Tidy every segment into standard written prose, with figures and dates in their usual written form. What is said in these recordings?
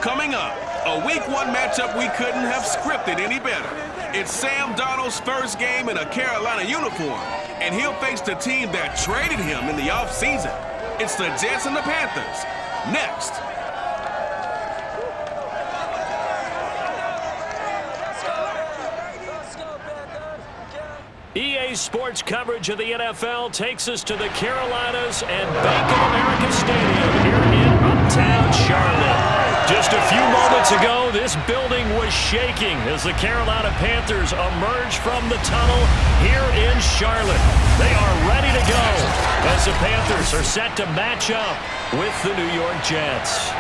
Coming up, a Week 1 matchup we couldn't have scripted any better. It's Sam Darnold's first game in a Carolina uniform, and he'll face the team that traded him in the offseason. It's the Jets and the Panthers. Next. EA Sports coverage of the NFL takes us to the Carolinas and Bank of America Stadium here in uptown Charlotte. Just a few moments ago, this building was shaking as the Carolina Panthers emerge from the tunnel here in Charlotte. They are ready to go as the Panthers are set to match up with the New York Jets.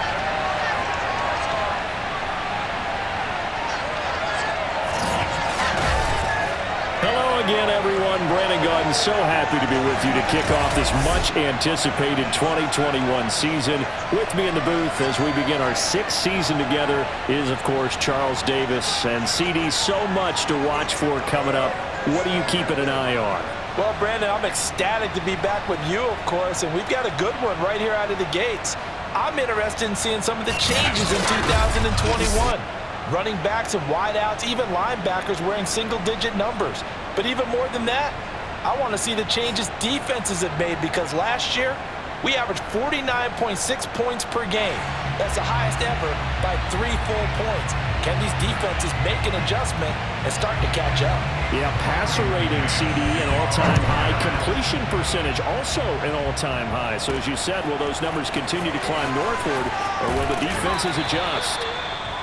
Again, everyone, Brandon Gaudin, so happy to be with you to kick off this much-anticipated 2021 season. With me in the booth as we begin our 6th season together is, of course, Charles Davis. And, CD, so much to watch for coming up. What are you keeping an eye on? Well, Brandon, I'm ecstatic to be back with you, of course, and we've got a good one right here out of the gates. I'm interested in seeing some of the changes in 2021. Running backs and wideouts, even linebackers wearing single-digit numbers. But even more than that, I want to see the changes defenses have made, because last year we averaged 49.6 points per game. That's the highest ever by 3 full points. Can these defenses make an adjustment and start to catch up? Yeah, passer rating, CD, an all-time high. Completion percentage also an all-time high. So as you said, will those numbers continue to climb northward, or will the defenses adjust?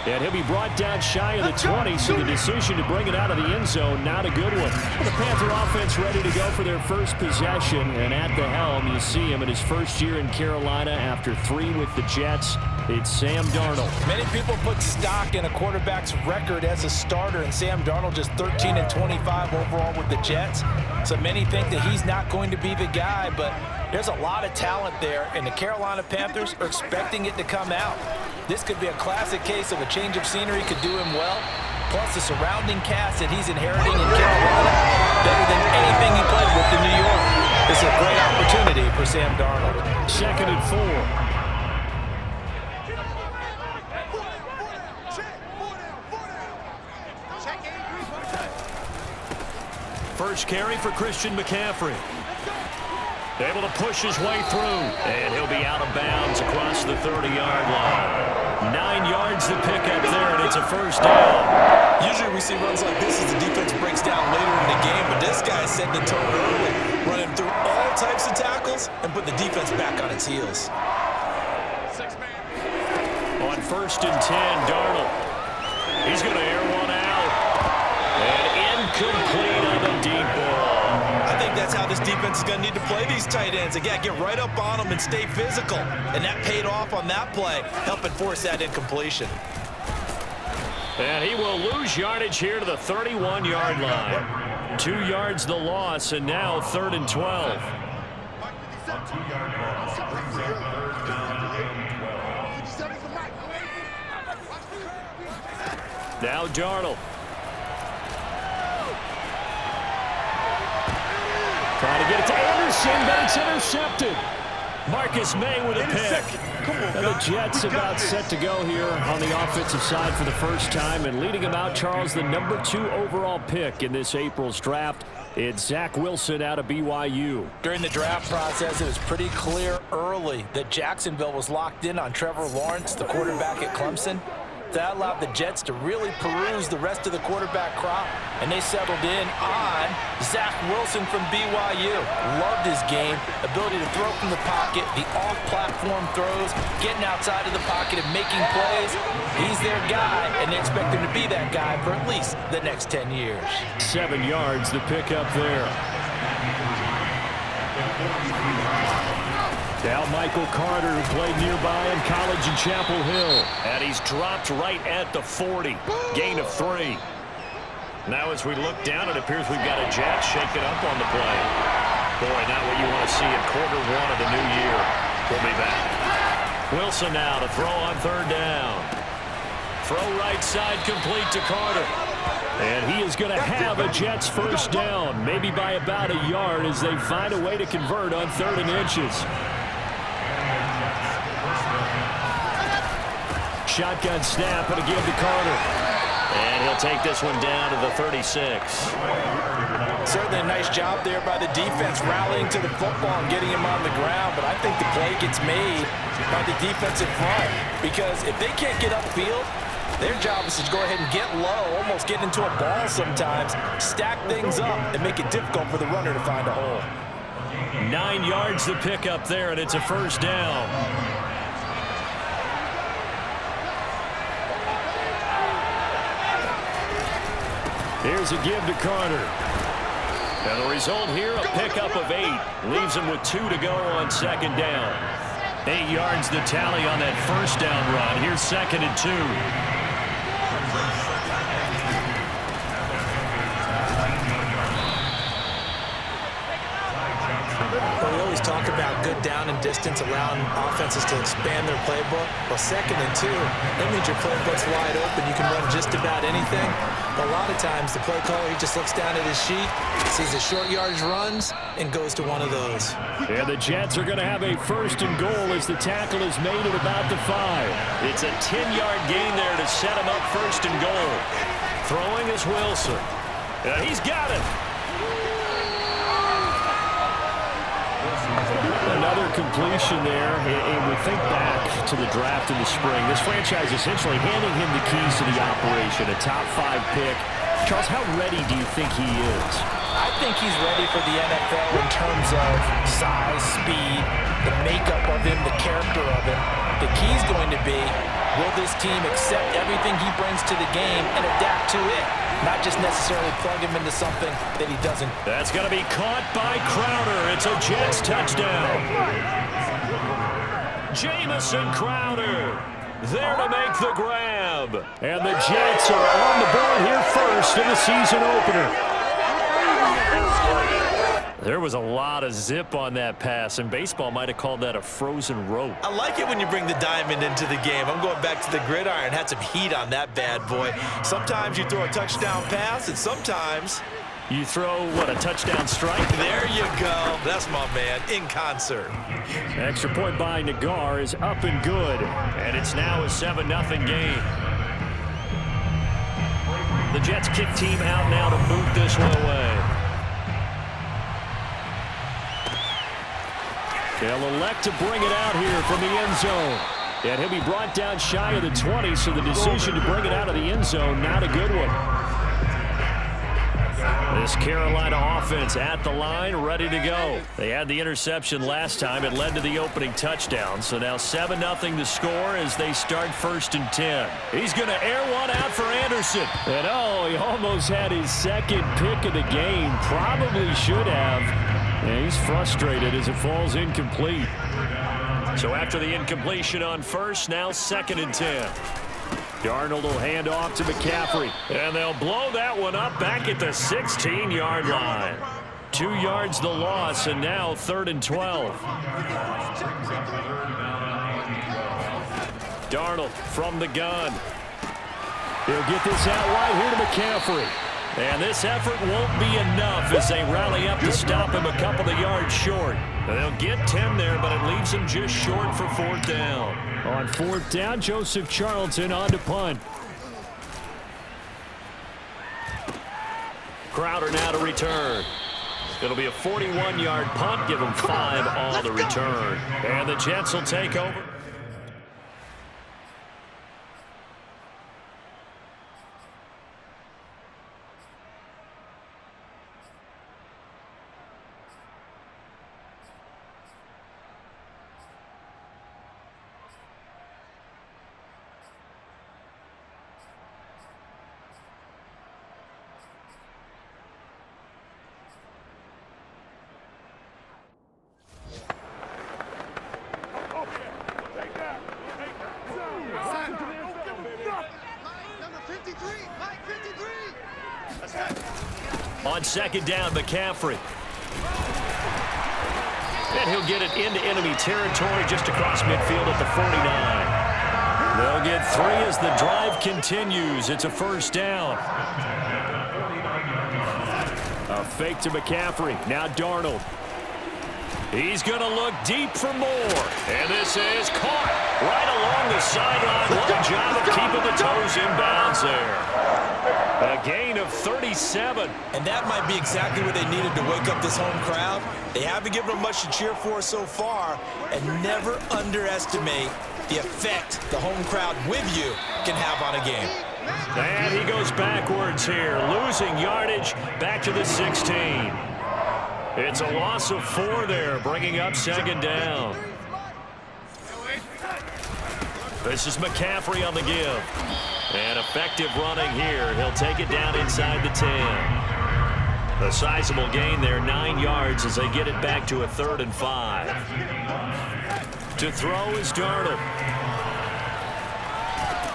And he'll be brought down shy of the 20, so the decision to bring it out of the end zone, not a good one. The Panther offense ready to go for their first possession, and at the helm, you see him in his first year in Carolina after 3 with the Jets. It's Sam Darnold. Many people put stock in a quarterback's record as a starter, and Sam Darnold just 13-25 overall with the Jets. So many think that he's not going to be the guy, but there's a lot of talent there, and the Carolina Panthers are expecting it to come out. This could be a classic case of a change of scenery could do him well, plus the surrounding cast that he's inheriting in Carolina, better than anything he played with in New York. This is a great opportunity for Sam Darnold. 2nd and 4. First carry for Christian McCaffrey. Able to push his way through, and he'll be out of bounds across the 30-yard line. 9 yards to pick up there, and it's a first down. Usually we see runs like this as the defense breaks down later in the game, but this guy is setting the tone early, running through all types of tackles and put the defense back on its heels. On 1st and 10, Darnold. He's going to air one out. And incomplete on the deep ball. I think that's how this defense is going to need to play these tight ends. Again, get right up on them and stay physical. And that paid off on that play, helping force that incompletion. And he will lose yardage here to the 31-yard line. 2 yards the loss, and now 3rd and 12. Now Darnold. Trying to get it to Anderson, but it's intercepted. Marcus May with a pick. And the Jets about set to go here on the offensive side for the first time. And leading them out, Charles, the number 2 overall pick in this April's draft. It's Zach Wilson out of BYU. During the draft process, it was pretty clear early that Jacksonville was locked in on Trevor Lawrence, the quarterback at Clemson. That allowed the Jets to really peruse the rest of the quarterback crop, and they settled in on Zach Wilson from BYU. Loved his game, ability to throw from the pocket, the off-platform throws, getting outside of the pocket and making plays. He's their guy, and they expect him to be that guy for at least the next 10 years. 7 yards the pickup there. Now Michael Carter, who played nearby in college in Chapel Hill. And he's dropped right at the 40. Gain of 3. Now as we look down, it appears we've got a Jets shaking up on the play. Boy, not what you want to see in quarter 1 of the new year. We'll be back. Wilson now to throw on 3rd down. Throw right side complete to Carter. And he is going to have a Jets first down, maybe by about a yard as they find a way to convert on 3rd and inches. shotgun snap and a give to Carter. And he'll take this one down to the 36. Certainly a nice job there by the defense rallying to the football and getting him on the ground, but I think the play gets made by the defensive front because if they can't get upfield, their job is to go ahead and get low, almost get into a ball sometimes, stack things up, and make it difficult for the runner to find a hole. 9 yards to pick up there, and it's a first down. Here's a give to Carter. And the result here, a pickup of 8. Leaves him with 2 to go on second down. 8 yards the tally on that first down run. Here's 2nd and 2. Well, we always talk about good down and distance, allowing offenses to expand their playbook. Well, 2nd and 2, that means your playbook's wide open. You can run just about anything. But a lot of times, the play caller, he just looks down at his sheet, sees the short yardage runs, and goes to one of those. And the Jets are going to have a 1st and goal as the tackle is made at about the 5. It's a 10-yard gain there to set him up 1st and goal. Throwing is Wilson. He's got it. Another completion there, and we think back to the draft in the spring. This franchise essentially handing him the keys to the operation, a top 5 pick. Charles, how ready do you think he is? I think he's ready for the NFL in terms of size, speed, the makeup of him, the character of him. The key's going to be, will this team accept everything he brings to the game and adapt to it? Not just necessarily plug him into something that he doesn't. That's going to be caught by Crowder. It's a Jets touchdown. Jamison Crowder there to make the grab. And the Jets are on the board here first in the season opener. There was a lot of zip on that pass, and baseball might have called that a frozen rope. I like it when you bring the diamond into the game. I'm going back to the gridiron. Had some heat on that bad boy. Sometimes you throw a touchdown pass, and sometimes you throw, what, a touchdown strike? There you go. That's my man, in concert. Extra point by Nagar is up and good, and it's now a 7-0 game. The Jets kick team out now to boot this one away. They'll elect to bring it out here from the end zone. And he'll be brought down shy of the 20, so the decision to bring it out of the end zone, not a good one. This Carolina offense at the line, ready to go. They had the interception last time. It led to the opening touchdown. So now 7-0 to score as they start 1st and 10. He's going to air one out for Anderson. And he almost had his 2nd pick of the game. Probably should have. And he's frustrated as it falls incomplete. So after the incompletion on 1st, now 2nd and 10. Darnold will hand off to McCaffrey. And they'll blow that one up back at the 16-yard line. 2 yards the loss, and now 3rd and 12. Darnold from the gun. He'll get this out wide here to McCaffrey. And this effort won't be enough as they rally up to stop him a couple of yards short. They'll get 10 there, but it leaves him just short for 4th down. On 4th down, Joseph Charlton on to punt. Crowder now to return. It'll be a 41-yard punt, give him 5 on the return. And the Jets will take over. On 2nd down, McCaffrey. And he'll get it into enemy territory just across midfield at the 49. They'll get 3 as the drive continues. It's a 1st down. A fake to McCaffrey. Now Darnold. He's going to look deep for more. And this is caught right along the sideline. What a job of keeping the toes in bounds there. A gain of 37. And that might be exactly what they needed to wake up this home crowd. They haven't given them much to cheer for so far. And never underestimate the effect the home crowd with you can have on a game. And he goes backwards here, losing yardage back to the 16. It's a loss of 4 there, bringing up second down. This is McCaffrey on the give. And effective running here. He'll take it down inside the 10. A sizable gain there, 9 yards as they get it back to a 3rd and 5. To throw is Darnold.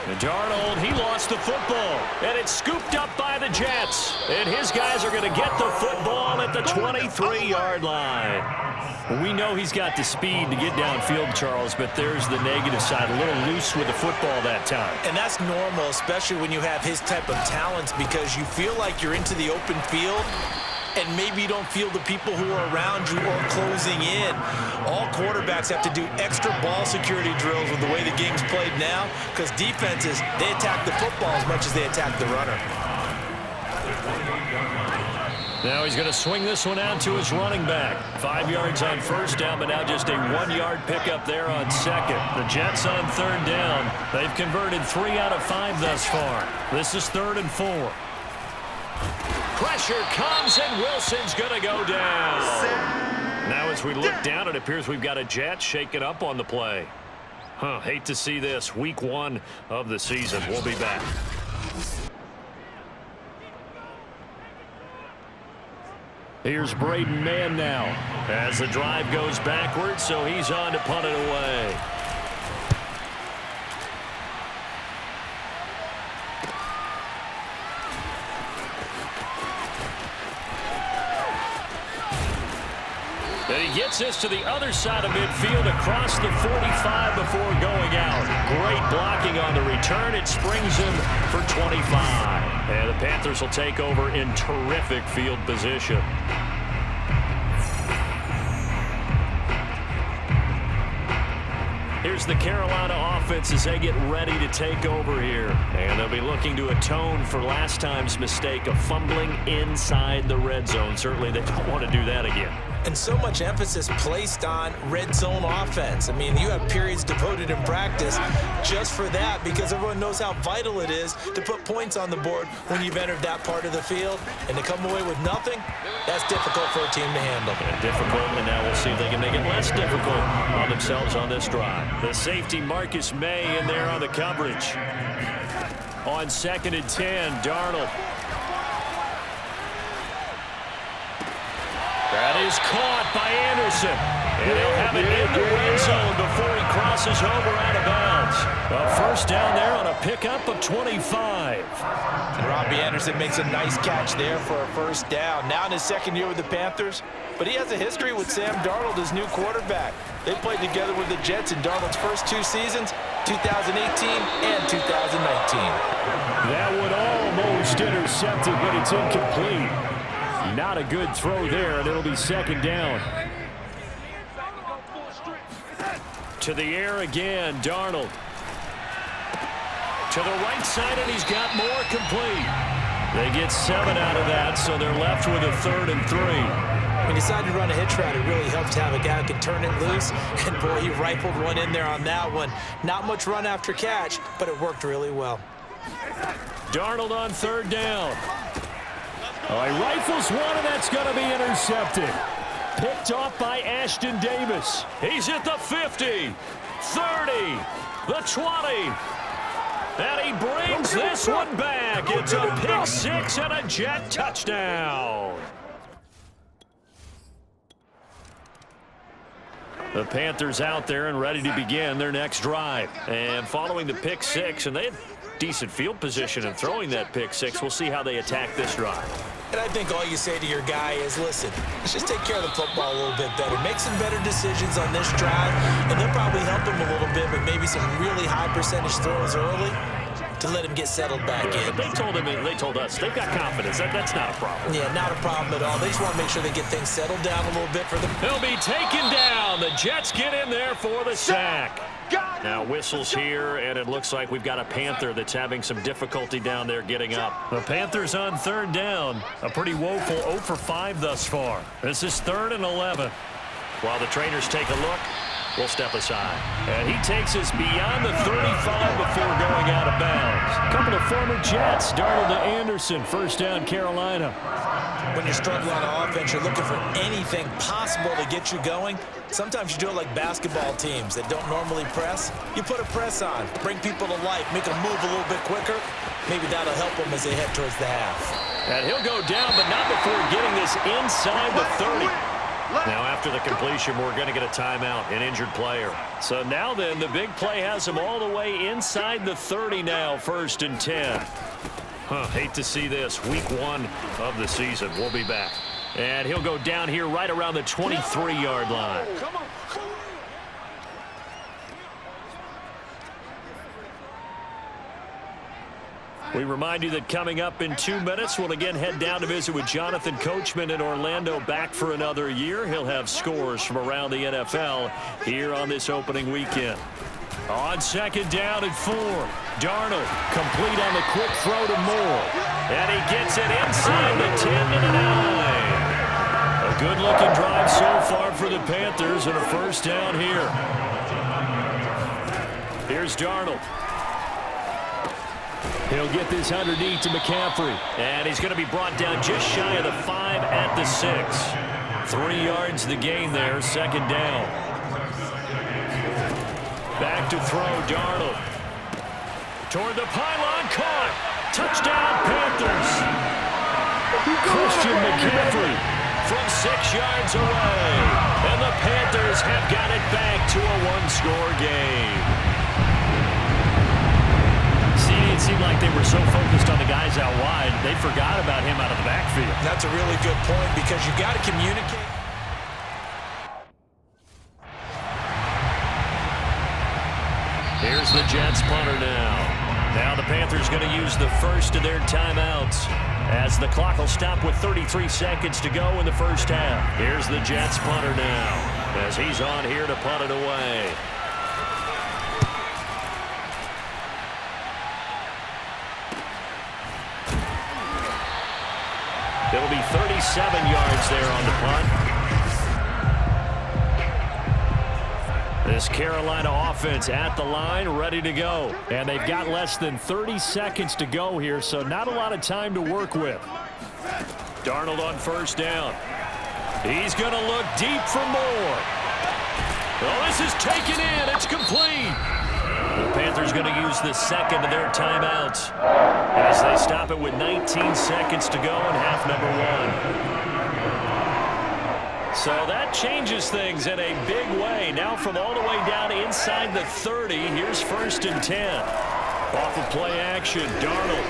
And Darnold, he lost the football, and it's scooped up by the Jets. And his guys are going to get the football at the 23-yard line. We know he's got the speed to get downfield, Charles, but there's the negative side, a little loose with the football that time. And that's normal, especially when you have his type of talents, because you feel like you're into the open field, and maybe you don't feel the people who are around you or closing in. All quarterbacks have to do extra ball security drills with the way the game's played now, because defenses, they attack the football as much as they attack the runner. Now he's going to swing this one out to his running back. 5 yards on first down, but now just a 1-yard pickup there on second. The Jets on 3rd down. They've converted 3 out of 5 thus far. This is 3rd and 4. Pressure comes, and Wilson's going to go down. Now as we look down, it appears we've got a Jet shaken up on the play. Hate to see this. Week 1 of the season. We'll be back. Here's Braden Mann now as the drive goes backwards, so he's on to punt it away. And he gets this to the other side of midfield across the 45 before going out. Great blocking on the return. It springs him for 25. And the Panthers will take over in terrific field position. Here's the Carolina offense as they get ready to take over here. And they'll be looking to atone for last time's mistake of fumbling inside the red zone. Certainly they don't want to do that again. And so much emphasis placed on red zone offense. I mean, you have periods devoted in practice just for that, because everyone knows how vital it is to put points on the board when you've entered that part of the field. And to come away with nothing, that's difficult for a team to handle. And difficult, and now we'll see if they can make it less difficult on themselves on this drive. The safety Marcus May in there on the coverage. On 2nd and 10, Darnold. That is caught by Anderson. And he'll have it in the red zone before he crosses over out of bounds. A first down there on a pickup of 25. And Robbie Anderson makes a nice catch there for a first down. Now in his 2nd year with the Panthers, but he has a history with Sam Darnold, his new quarterback. They played together with the Jets in Darnold's first 2 seasons, 2018 and 2019. That one almost intercepted, but it's incomplete. Not a good throw there, and it'll be 2nd down. To the air again, Darnold. To the right side, and he's got more complete. They get 7 out of that, so they're left with a 3rd and 3. When you decide to run a hitch route, it really helps to have a guy who can turn it loose. And, boy, he rifled one in there on that one. Not much run after catch, but it worked really well. Darnold on 3rd down. Oh, he rifles one, and that's going to be intercepted. Picked off by Ashton Davis. He's at the 50, 30, the 20. And he brings this one back. It's a pick 6 and a Jet touchdown. The Panthers out there and ready to begin their next drive. And following the pick 6, and they had decent field position in throwing that pick 6. We'll see how they attack this drive. And I think all you say to your guy is, listen, let's just take care of the football a little bit better. Make some better decisions on this drive, and they'll probably help him a little bit with maybe some really high percentage throws early to let him get settled back in. They told us they've got confidence. That's not a problem. Yeah, not a problem at all. They just want to make sure they get things settled down a little bit for them. He'll be taken down. The Jets get in there for the sack. Now whistles here, and it looks like we've got a Panther that's having some difficulty down there getting up. The Panthers on third down. A pretty woeful 0 for 5 thus far. This is 3rd and 11. While the trainers take a look, we'll step aside. And he takes us beyond the 35 before going out of bounds. A couple of former Jets. Darnold to Anderson. First down, Carolina. When you're struggling on offense, you're looking for anything possible to get you going. Sometimes you do it like basketball teams that don't normally press. You put a press on, bring people to life, make them move a little bit quicker. Maybe that'll help them as they head towards the half. And he'll go down, but not before getting this inside the 30. Now after the completion, we're going to get a timeout, an injured player. So now then, the big play has him all the way inside the 30 now, 1st and 10. Hate to see this. Week 1 of the season. We'll be back. And he'll go down here right around the 23-yard line. We remind you that coming up in 2 minutes, we'll again head down to visit with Jonathan Coachman in Orlando, back for another year. He'll have scores from around the NFL here on this opening weekend. On 2nd down and 4. Darnold complete on the quick throw to Moore. And he gets it inside the 10 to the 9. A good-looking drive so far for the Panthers and a first down here. Here's Darnold. He'll get this underneath to McCaffrey. And he's going to be brought down just shy of the 5 at the 6. 3 yards the gain there, 2nd down. Back to throw, Darnold. Toward the pylon, caught. Touchdown, Panthers. Christian McCaffrey from 6 yards away. And the Panthers have got it back to a 1-score game. See, it seemed like they were so focused on the guys out wide, they forgot about him out of the backfield. That's a really good point because you got to communicate. Here's the Jets punter now. Now the Panthers going to use the first of their timeouts as the clock will stop with 33 seconds to go in the first half. Here's the Jets punter now as he's on here to punt it away. It'll be 37 yards there on the punt. This Carolina offense at the line, ready to go. And they've got less than 30 seconds to go here, so not a lot of time to work with. Darnold on first down. He's going to look deep for more. Well, this is taken in. It's complete. The Panthers going to use the second of their timeouts as they stop it with 19 seconds to go in half number 1. So that changes things in a big way. Now from all the way down inside the 30, here's 1st and 10. Off of play action, Darnold.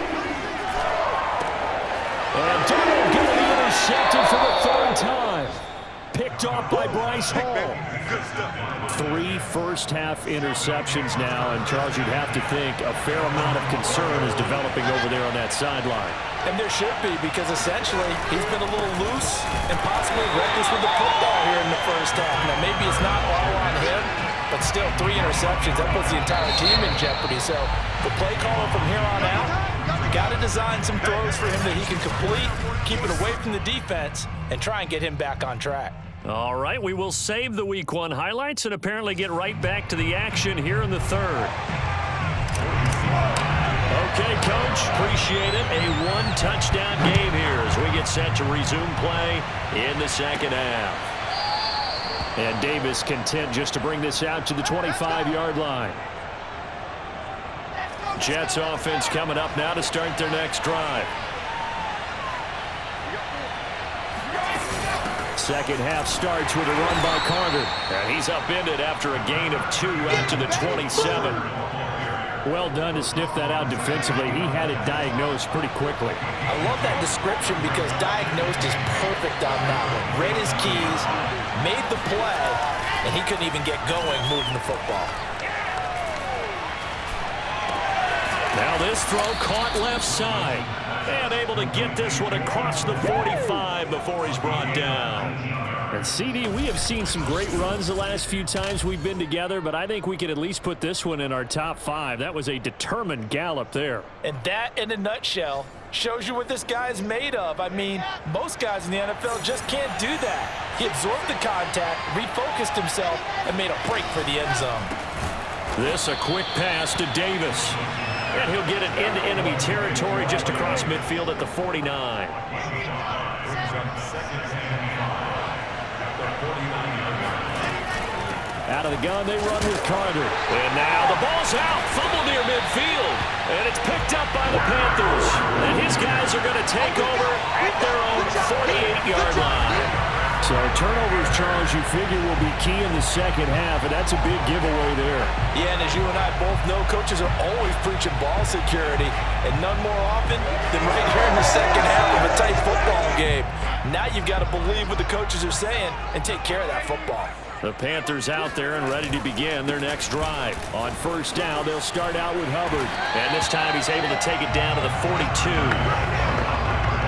And Darnold going to be intercepted for the 3rd time. Picked off by Bryce Hall. 3 first-half interceptions now, and Charles, you'd have to think a fair amount of concern is developing over there on that sideline. And there should be, because essentially he's been a little loose and possibly reckless with the football here in the first half. Now, maybe it's not all on him, but still 3 interceptions. That puts the entire team in jeopardy. So the play caller from here on out, got to design some throws for him that he can complete, keep it away from the defense, and try and get him back on track. All right, we will save the Week 1 highlights and apparently get right back to the action here in the 3rd. Okay, Coach, appreciate it. A 1-touchdown game here as we get set to resume play in the 2nd half. And Davis content just to bring this out to the 25-yard line. Jets offense coming up now to start their next drive. Second half starts with a run by Carter. And he's upended after a gain of 2 out to the 27. Well done to sniff that out defensively. He had it diagnosed pretty quickly. I love that description because diagnosed is perfect on that one. Read his keys, made the play, and he couldn't even get going moving the football. Now this throw caught left side. And able to get this one across the 45 before he's brought down. And CD, we have seen some great runs the last few times we've been together, but I think we could at least put this one in our top 5. That was a determined gallop there. And that, in a nutshell, shows you what this guy is made of. I mean, most guys in the NFL just can't do that. He absorbed the contact, refocused himself, and made a break for the end zone. This a quick pass to Davis. And he'll get it into enemy territory just across midfield at the 49. Out of the gun, they run with Carter. And now the ball's out. Fumble near midfield. And it's picked up by the Panthers. And his guys are going to take over at their own 48-yard line. So turnovers, Charles, you figure will be key in the second half, and that's a big giveaway there. Yeah, and as you and I both know, coaches are always preaching ball security, and none more often than right here in the second half of a tight football game. Now you've got to believe what the coaches are saying and take care of that football. The Panthers out there and ready to begin their next drive. On first down, they'll start out with Hubbard. And this time he's able to take it down to the 42.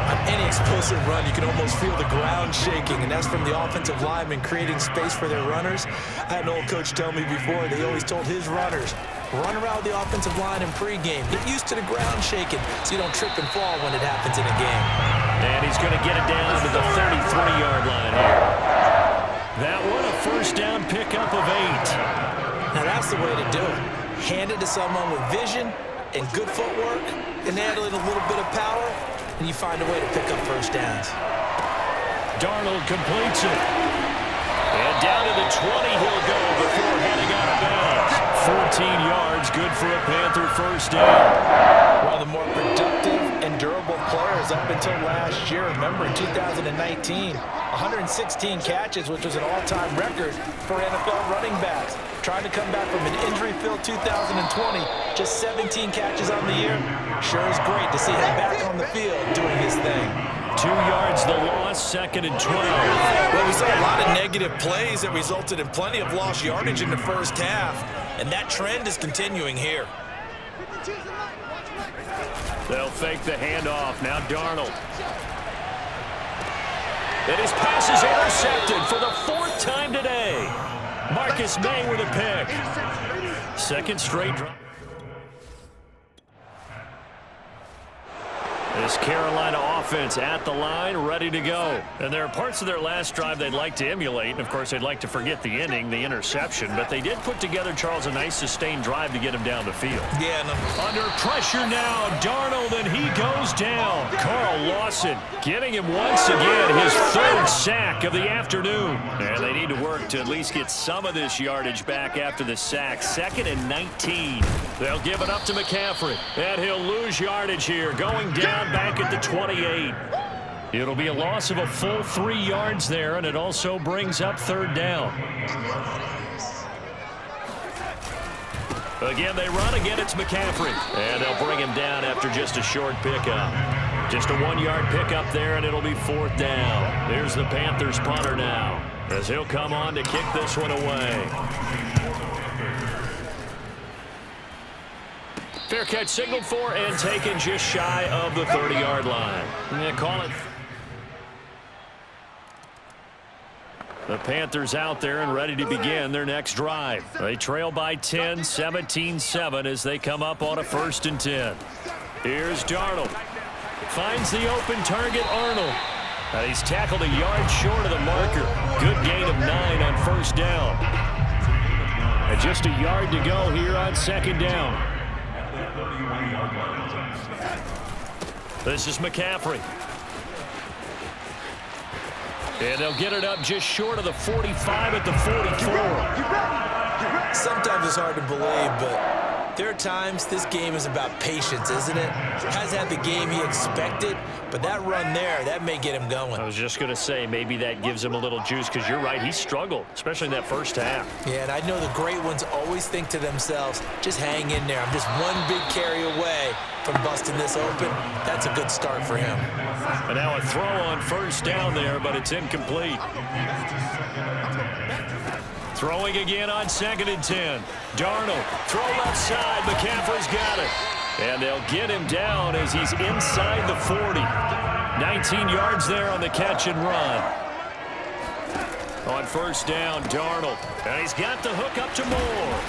On any explosive run, you can almost feel the ground shaking, and that's from the offensive linemen creating space for their runners. I had an old coach tell me before, they always told his runners, run around the offensive line in pregame. Get used to the ground shaking so you don't trip and fall when it happens in a game. And he's going to get it down to the 33-yard line here. That one a first down pickup of 8. Now that's the way to do it. Hand it to someone with vision and good footwork, and add in a little bit of power, and you find a way to pick up first downs. Darnold completes it. And down to the 20 he'll go before heading out of bounds. 14 yards, good for a Panther first down. One of the more productive and durable players up until last year. Remember, in 2019, 116 catches, which was an all-time record for NFL running backs. Trying to come back from an injury-filled 2020, just 17 catches on the year. Sure is great to see him back on the field doing his thing. 2 yards the loss, second and 12. Well, we saw a lot of negative plays that resulted in plenty of lost yardage in the first half, and that trend is continuing here. They'll fake the handoff. Now Darnold. And his pass is intercepted for the 4th time today. Marcus May with a pick. Second straight drop. This Carolina offense at the line, ready to go. And there are parts of their last drive they'd like to emulate. And, of course, they'd like to forget the ending, the interception. But they did put together, Charles, a nice sustained drive to get him down the field. Yeah, Under pressure now, Darnold, and he goes down. Carl Lawson getting him once again, his 3rd sack of the afternoon. And they need to work to at least get some of this yardage back after the sack. 2nd and 19. They'll give it up to McCaffrey. And he'll lose yardage here, going down back at the 28. It'll be a loss of a full 3 yards there, and it also brings up 3rd down. Again, they run. Again, it's McCaffrey. And they'll bring him down after just a short pickup. Just a 1-yard pickup there, and it'll be 4th down. There's the Panthers punter now, as he'll come on to kick this one away. Fair catch signaled for and taken just shy of the 30-yard line. Call it. The Panthers out there and ready to begin their next drive. They trail by 10, 17-7 as they come up on a 1st and 10. Here's Darnold. Finds the open target, Arnold. He's tackled a yard short of the marker. Good gain of 9 on 1st down. And just a yard to go here on 2nd down. This is McCaffrey. And they'll get it up just short of the 45 at the 44. Sometimes it's hard to believe, but there are times this game is about patience, isn't it? Hasn't had the game he expected, but that run there, that may get him going. I was just going to say, maybe that gives him a little juice, because you're right, he struggled, especially in that first half. Yeah, and I know the great ones always think to themselves, just hang in there. I'm just one big carry away from busting this open. That's a good start for him. And now a throw on 1st down there, but it's incomplete. Throwing again on 2nd and 10. Darnold, throw left side. McCaffrey's got it. And they'll get him down as he's inside the 40. 19 yards there on the catch and run. On first down, Darnold. And he's got the hook up to Moore.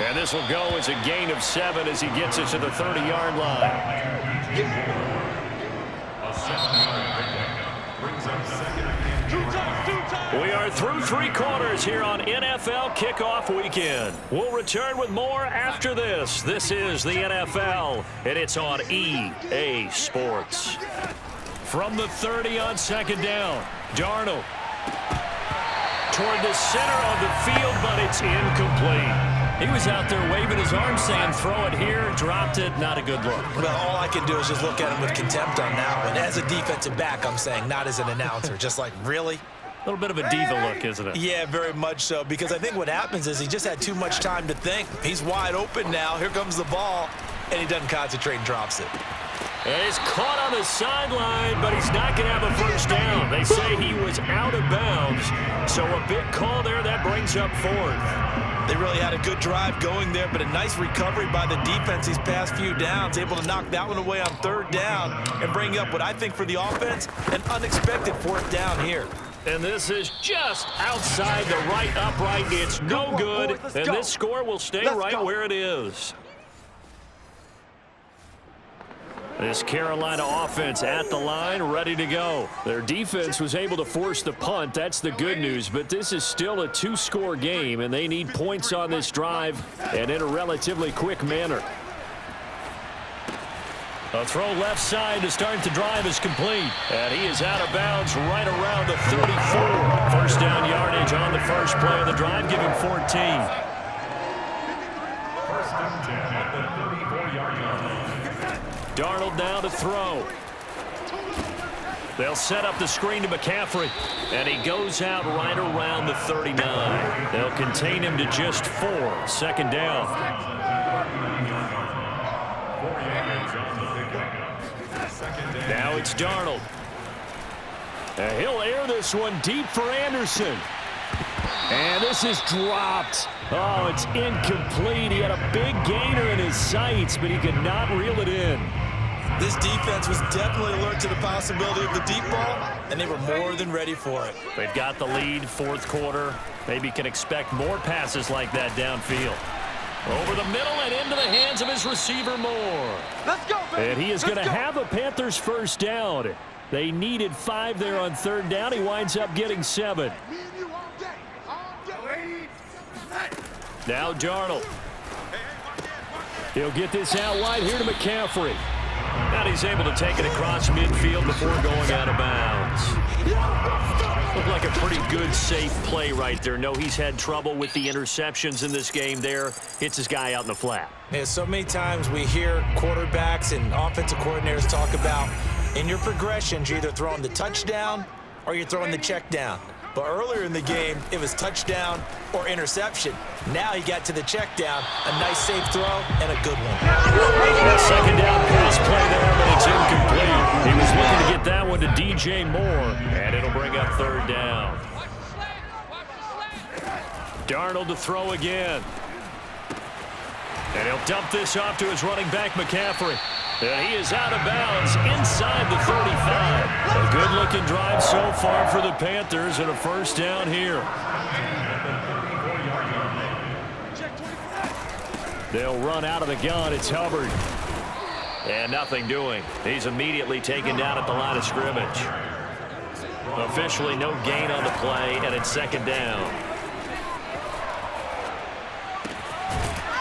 And this will go as a gain of 7 as he gets it to the 30-yard line. We are through 3 quarters here on NFL Kickoff Weekend. We'll return with more after this. This is the NFL, and it's on EA Sports. From the 30 on second down, Darnold toward the center of the field, but it's incomplete. He was out there waving his arm saying, throw it here, dropped it, not a good look. Well, all I can do is just look at him with contempt on that one. As a defensive back, I'm saying, not as an announcer. Just like, really? A little bit of a diva look, isn't it? Yeah, very much so, because I think what happens is he just had too much time to think. He's wide open now. Here comes the ball, and he doesn't concentrate and drops it. And he's caught on the sideline, but he's not going to have a first down. They say he was out of bounds, so a big call there. That brings up 4th. They really had a good drive going there, but a nice recovery by the defense these past few downs, able to knock that one away on 3rd down and bring up what I think for the offense, an unexpected 4th down here. And this is just outside the right upright. It's no good, and this score will stay right where it is. This Carolina offense at the line, ready to go. Their defense was able to force the punt. That's the good news. But this is still a 2-score game, and they need points on this drive and in a relatively quick manner. A throw left side to start the drive is complete. And he is out of bounds right around the 34. First down yardage on the first play of the drive. Give him 14. First and 10 at the 34-yard line. Darnold now to throw. They'll set up the screen to McCaffrey. And he goes out right around the 39. They'll contain him to just 4. Second down. Now it's Darnold. And he'll air this one deep for Anderson. And this is dropped. Oh, it's incomplete. He had a big gainer in his sights, but he could not reel it in. This defense was definitely alert to the possibility of the deep ball, and they were more than ready for it. They've got the lead, 4th quarter. Maybe can expect more passes like that downfield. Over the middle and into the hands of his receiver, Moore. Let's go, baby. And he is going to have a Panthers first down. They needed 5 there on 3rd down. He winds up getting 7. Now Darnold. He'll get this out wide here to McCaffrey. And he's able to take it across midfield before going out of bounds. Looked like a pretty good, safe play right there. No, he's had trouble with the interceptions in this game there. Hits his guy out in the flat. Yeah, so many times we hear quarterbacks and offensive coordinators talk about in your progressions, you're either throwing the touchdown or you're throwing the check down. But earlier in the game, it was touchdown or interception. Now he got to the check down, a nice safe throw, and a good one. Second down pass play there, but it's incomplete. He was looking to get that one to DJ Moore, and it'll bring up 3rd down. Darnold to throw again. And he'll dump this off to his running back, McCaffrey. And he is out of bounds inside the 35. A good-looking drive so far for the Panthers and a first down here. They'll run out of the gun. It's Hubbard. And nothing doing. He's immediately taken down at the line of scrimmage. Officially no gain on the play, and it's 2nd down.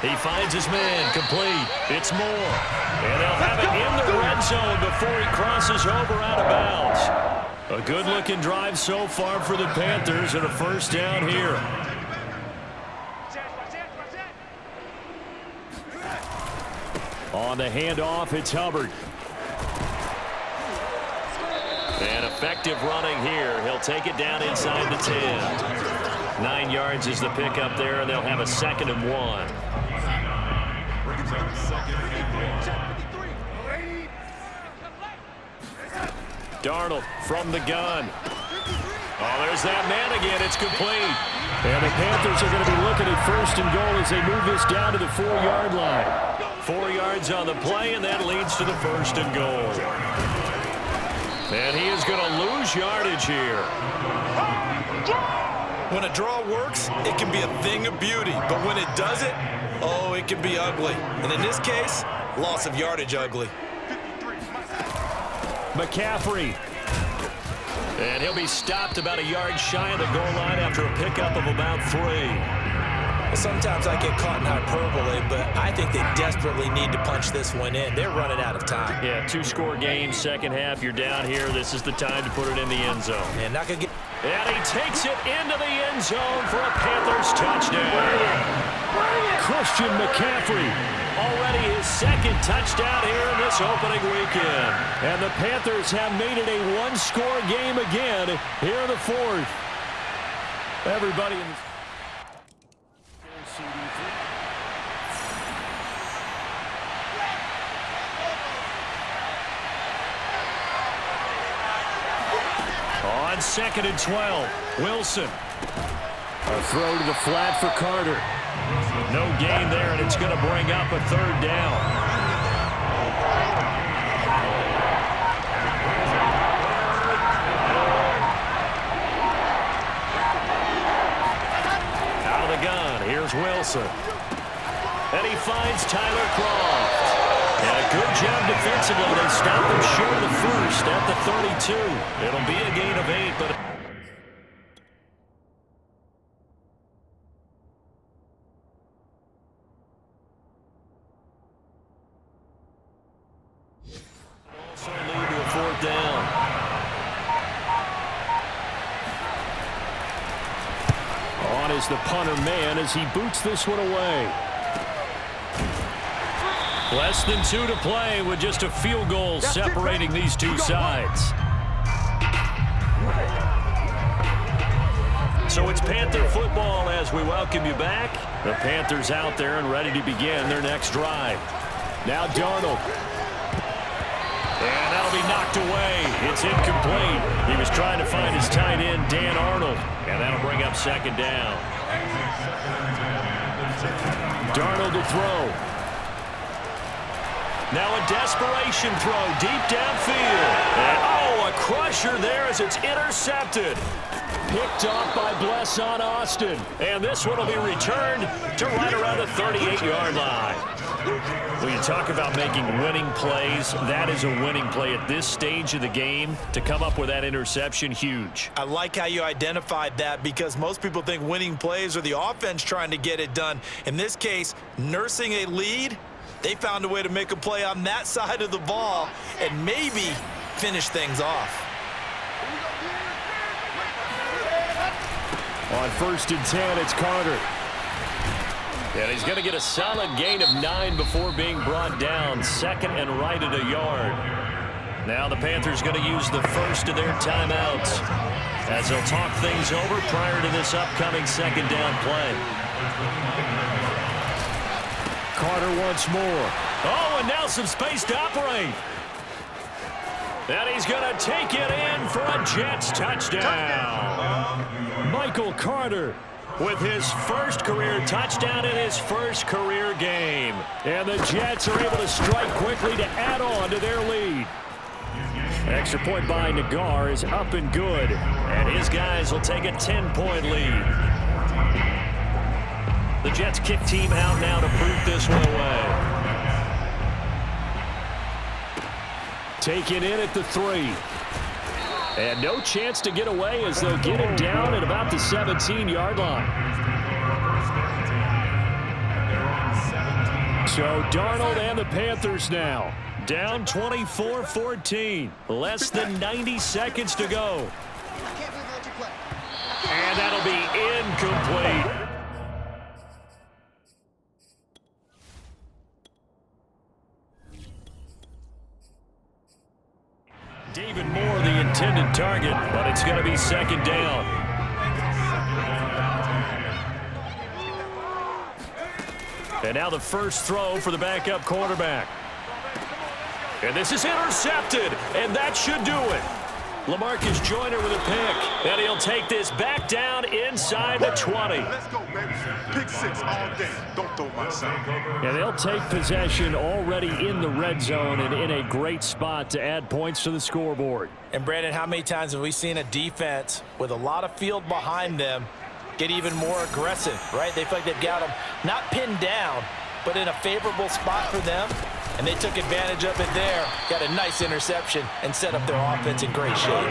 He finds his man, complete. It's Moore. And they'll have it in the red zone before he crosses over out of bounds. A good-looking drive so far for the Panthers and a first down here. On the handoff, it's Hubbard. And effective running here. He'll take it down inside the 10. 9 yards is the pickup there, and they'll have a 2nd and 1. Darnold from the gun. Oh, there's that man again. It's complete. And the Panthers are going to be looking at 1st and goal as they move this down to the 4-yard line. 4 yards on the play, and that leads to the 1st and goal. And he is going to lose yardage here. When a draw works, it can be a thing of beauty. But when it doesn't, oh, it can be ugly. And in this case, loss of yardage ugly. McCaffrey. And he'll be stopped about a yard shy of the goal line after a pickup of about 3. Sometimes I get caught in hyperbole, but I think they desperately need to punch this one in. They're running out of time. Yeah, 2-score game, second half. You're down here. This is the time to put it in the end zone. And not gonna get. And he takes it into the end zone for a Panthers touchdown. Christian McCaffrey. Already his 2nd touchdown here in this opening weekend. And the Panthers have made it a 1-score game again here in the 4th. Everybody in the... On 2nd and 12, Wilson. A throw to the flat for Carter. No gain there, and it's going to bring up a 3rd down. Out of the gun, here's Wilson. And he finds Tyler Croft. And a good job defensively. They stop him short of the 1st at the 32. It'll be a gain of 8, but... also lead to a 4th down. On is the punter man as he boots this one away. Less than 2 to play with just a field goal separating these two sides. So it's Panther football as we welcome you back. The Panthers out there and ready to begin their next drive. Now Darnold. And that'll be knocked away. It's incomplete. He was trying to find his tight end, Dan Arnold. And that'll bring up 2nd down. Darnold to throw. Now a desperation throw deep downfield. And, oh, a crusher there as it's intercepted. Picked off by Blesson Austin. And this one will be returned to right around the 38-yard line. When you talk about making winning plays, that is a winning play at this stage of the game. To come up with that interception, huge. I like how you identified that because most people think winning plays are the offense trying to get it done. In this case, nursing a lead, they found a way to make a play on that side of the ball and maybe finish things off. On 1st and 10, it's Carter. And he's going to get a solid gain of 9 before being brought down. 2nd and right at a yard. Now the Panthers going to use the first of their timeouts as they'll talk things over prior to this upcoming 2nd down play. Carter once more. Oh, and now some space to operate. And he's going to take it in for a Jets touchdown. Michael Carter with his 1st career touchdown in his 1st career game. And the Jets are able to strike quickly to add on to their lead. Extra point by Nagar is up and good. And his guys will take a 10-point lead. The Jets kick team out now to prove this one away. Taken in at the 3. And no chance to get away as they'll get him down at about the 17-yard line. So Darnold and the Panthers now down 24-14. Less than 90 seconds to go. And that'll be incomplete. David Moore, the intended target, but it's going to be 2nd down. And now the first throw for the backup quarterback. And this is intercepted, and that should do it. LaMarcus Joyner with a pick. And he'll take this back down inside the 20. Let's go, baby. Pick 6 all day. Don't throw my son. And they'll take possession already in the red zone and in a great spot to add points to the scoreboard. And, Brandon, how many times have we seen a defense with a lot of field behind them get even more aggressive, right? They feel like they've got them not pinned down, but in a favorable spot for them. And they took advantage of it there, got a nice interception, and set up their offense in great shape.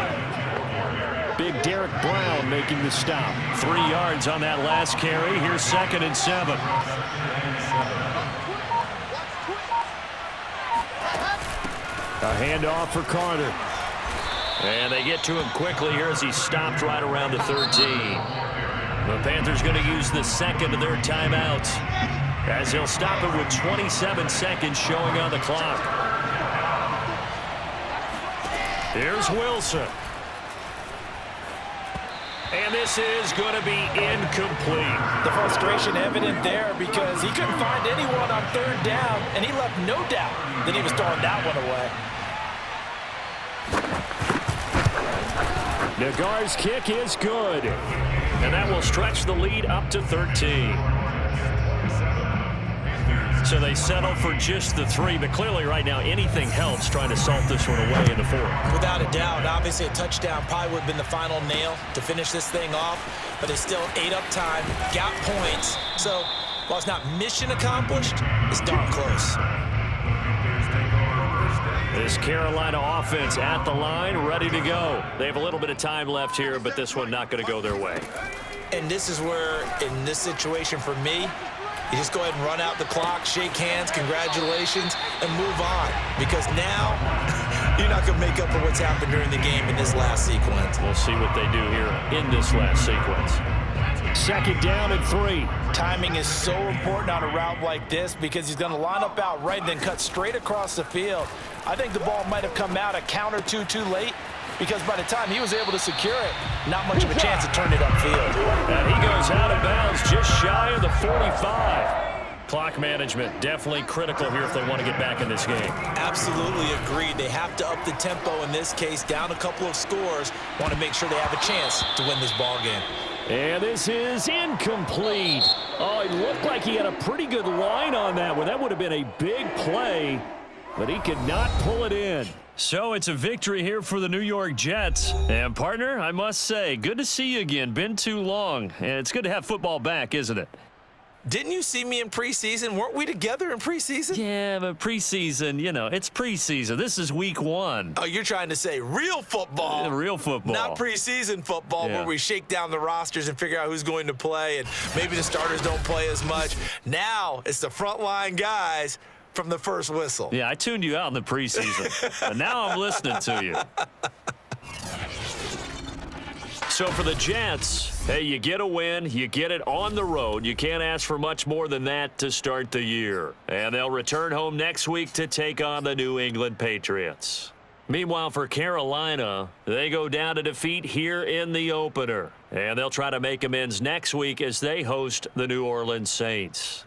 Big Derek Brown making the stop. 3 yards on that last carry. Here's 2nd and 7. A handoff for Carter. And they get to him quickly here as he stopped right around the 13. The Panthers going to use the second of their timeouts, as he'll stop it with 27 seconds showing on the clock. Here's Wilson. And this is going to be incomplete. The frustration evident there because he couldn't find anyone on 3rd down, and he left no doubt that he was throwing that one away. Nagar's kick is good. And that will stretch the lead up to 13. So they settle for just the 3, but clearly right now anything helps trying to salt this one away in the 4th. Without a doubt, obviously a touchdown probably would have been the final nail to finish this thing off, but they still ate up time, got points. So while it's not mission accomplished, it's darn close. This Carolina offense at the line, ready to go. They have a little bit of time left here, but this one not going to go their way. And this is where, in this situation for me, you just go ahead and run out the clock, shake hands, congratulations, and move on. Because now, you're not going to make up for what's happened during the game in this last sequence. We'll see what they do here in this last sequence. 2nd down and 3. Timing is so important on a route like this because he's going to line up out right and then cut straight across the field. I think the ball might have come out a count or two too late because by the time he was able to secure it, not much of a chance to turn it upfield. And he goes out of bounds just shy of the 45. Clock management definitely critical here if they want to get back in this game. Absolutely agreed. They have to up the tempo in this case, down a couple of scores, want to make sure they have a chance to win this ball game. And this is incomplete. Oh, it looked like he had a pretty good line on that one. That would have been a big play, but he could not pull it in. So it's a victory here for the New York Jets. And, partner, I must say, good to see you again. Been too long. And it's good to have football back, isn't it? Didn't you see me in preseason? Weren't we together in preseason? Yeah, but preseason, you know, it's preseason. This is week 1. Oh, you're trying to say real football. Yeah, real football. Not preseason football where we shake down the rosters and figure out who's going to play, and maybe the starters don't play as much. Now it's the frontline guys from the first whistle. Yeah, I tuned you out in the preseason, but now I'm listening to you. So for the Jets, hey, you get a win, you get it on the road. You can't ask for much more than that to start the year. And they'll return home next week to take on the New England Patriots. Meanwhile, for Carolina, they go down to defeat here in the opener. And they'll try to make amends next week as they host the New Orleans Saints.